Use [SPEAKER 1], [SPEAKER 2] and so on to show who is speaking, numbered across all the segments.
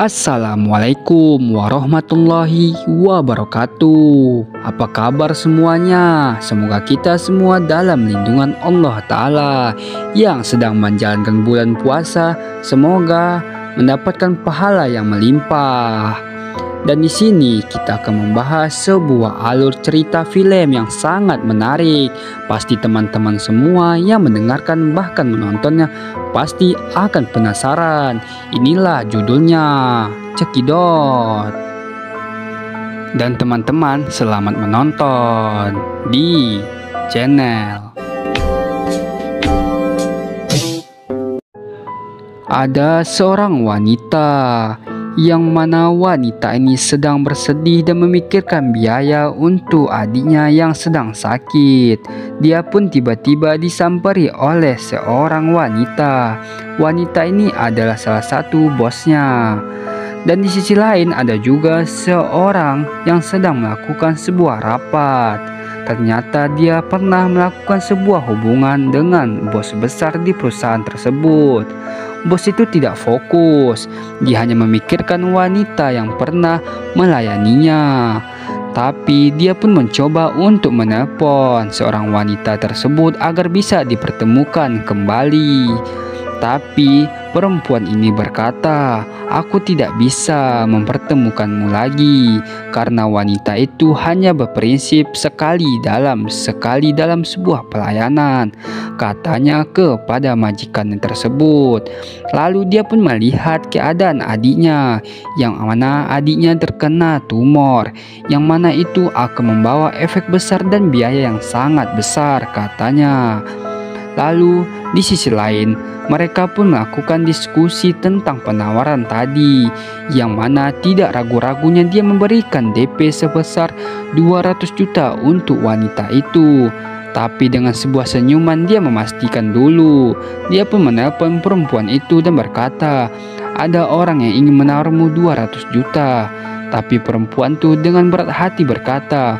[SPEAKER 1] Assalamualaikum warahmatullahi wabarakatuh. Apa kabar semuanya? Semoga kita semua dalam lindungan Allah Ta'ala. Yang sedang menjalankan bulan puasa, semoga mendapatkan pahala yang melimpah. Dan di sini kita akan membahas sebuah alur cerita film yang sangat menarik. Pasti teman-teman semua yang mendengarkan bahkan menontonnya pasti akan penasaran. Inilah judulnya, Cekidot. Dan teman-teman selamat menonton di channel. Ada seorang wanita yang mana wanita ini sedang bersedih dan memikirkan biaya untuk adiknya yang sedang sakit. Dia pun tiba-tiba disampari oleh seorang wanita. Wanita ini adalah salah satu bosnya. Dan di sisi lain ada juga seorang yang sedang melakukan sebuah rapat. Ternyata dia pernah melakukan sebuah hubungan dengan bos besar di perusahaan tersebut. Bos itu tidak fokus, dia hanya memikirkan wanita yang pernah melayaninya. Tapi dia pun mencoba untuk menelpon seorang wanita tersebut agar bisa dipertemukan kembali. Tapi perempuan ini berkata, "Aku tidak bisa mempertemukanmu lagi karena wanita itu hanya berprinsip sekali dalam sebuah pelayanan," katanya kepada majikan tersebut. Lalu dia pun melihat keadaan adiknya, yang mana adiknya terkena tumor, yang mana itu akan membawa efek besar dan biaya yang sangat besar, katanya. Lalu di sisi lain mereka pun melakukan diskusi tentang penawaran tadi, yang mana tidak ragu-ragunya dia memberikan DP sebesar 200 juta untuk wanita itu. Tapi dengan sebuah senyuman dia memastikan dulu. Dia pun menelpon perempuan itu dan berkata, "Ada orang yang ingin menawarmu 200 juta. Tapi perempuan itu dengan berat hati berkata,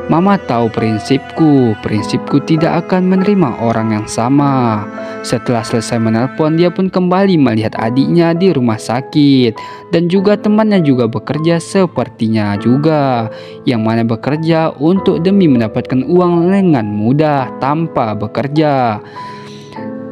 [SPEAKER 1] "Mama tahu prinsipku tidak akan menerima orang yang sama." Setelah selesai menelpon, dia pun kembali melihat adiknya di rumah sakit. Dan juga temannya juga bekerja sepertinya juga, yang mana bekerja untuk demi mendapatkan uang dengan mudah tanpa bekerja.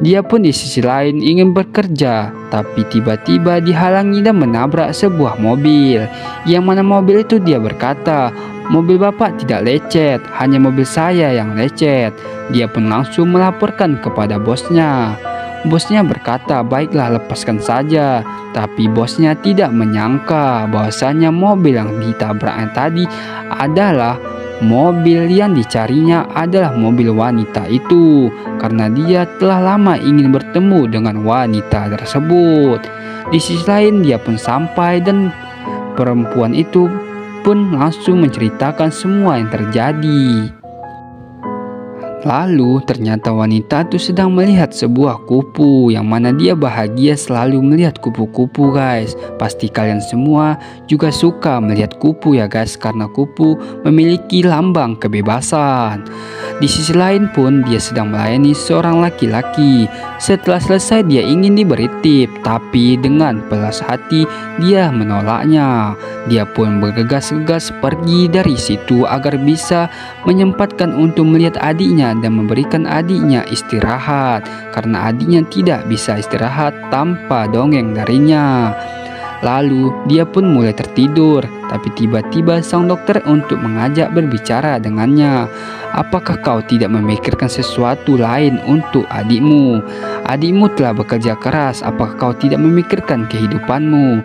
[SPEAKER 1] Dia pun di sisi lain ingin bekerja, tapi tiba-tiba dihalangi dan menabrak sebuah mobil, yang mana mobil itu dia berkata, "Mobil bapak tidak lecet, hanya mobil saya yang lecet." Dia pun langsung melaporkan kepada bosnya. Bosnya berkata, "Baiklah, lepaskan saja." Tapi bosnya tidak menyangka bahwasanya mobil yang ditabraknya tadi adalah mobil yang dicarinya adalah mobil wanita itu, karena dia telah lama ingin bertemu dengan wanita tersebut. Di sisi lain dia pun sampai dan perempuan itu pun langsung menceritakan semua yang terjadi. Lalu ternyata wanita itu sedang melihat sebuah kupu, yang mana dia bahagia selalu melihat kupu-kupu, guys. Pasti kalian semua juga suka melihat kupu ya guys, karena kupu memiliki lambang kebebasan. Di sisi lain pun dia sedang melayani seorang laki-laki. Setelah selesai dia ingin diberi tip, tapi dengan pelas hati dia menolaknya. Dia pun bergegas-gegas pergi dari situ agar bisa menyempatkan untuk melihat adiknya dan memberikan adiknya istirahat, karena adiknya tidak bisa istirahat tanpa dongeng darinya. Lalu dia pun mulai tertidur, tapi tiba-tiba sang dokter untuk mengajak berbicara dengannya. "Apakah kau tidak memikirkan sesuatu lain untuk adikmu? Adikmu telah bekerja keras, apakah kau tidak memikirkan kehidupanmu?"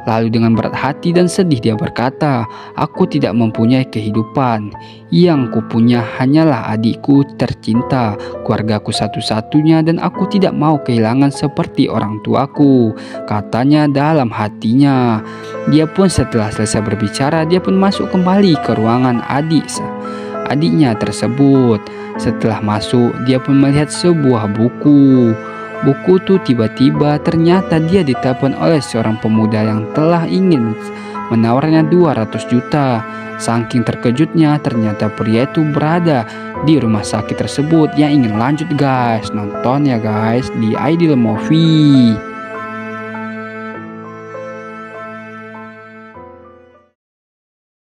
[SPEAKER 1] Lalu dengan berat hati dan sedih dia berkata, "Aku tidak mempunyai kehidupan. Yang kupunya hanyalah adikku tercinta, keluargaku satu-satunya, dan aku tidak mau kehilangan seperti orang tuaku," katanya dalam hatinya. Dia pun setelah selesai berbicara, dia pun masuk kembali ke ruangan adiknya tersebut. Setelah masuk, dia pun melihat sebuah buku. Buku itu tiba-tiba ternyata dia ditelepon oleh seorang pemuda yang telah ingin menawarnya 200 juta. Saking terkejutnya, ternyata pria itu berada di rumah sakit tersebut. Yang ingin lanjut guys, nonton ya guys di Ideal Movie.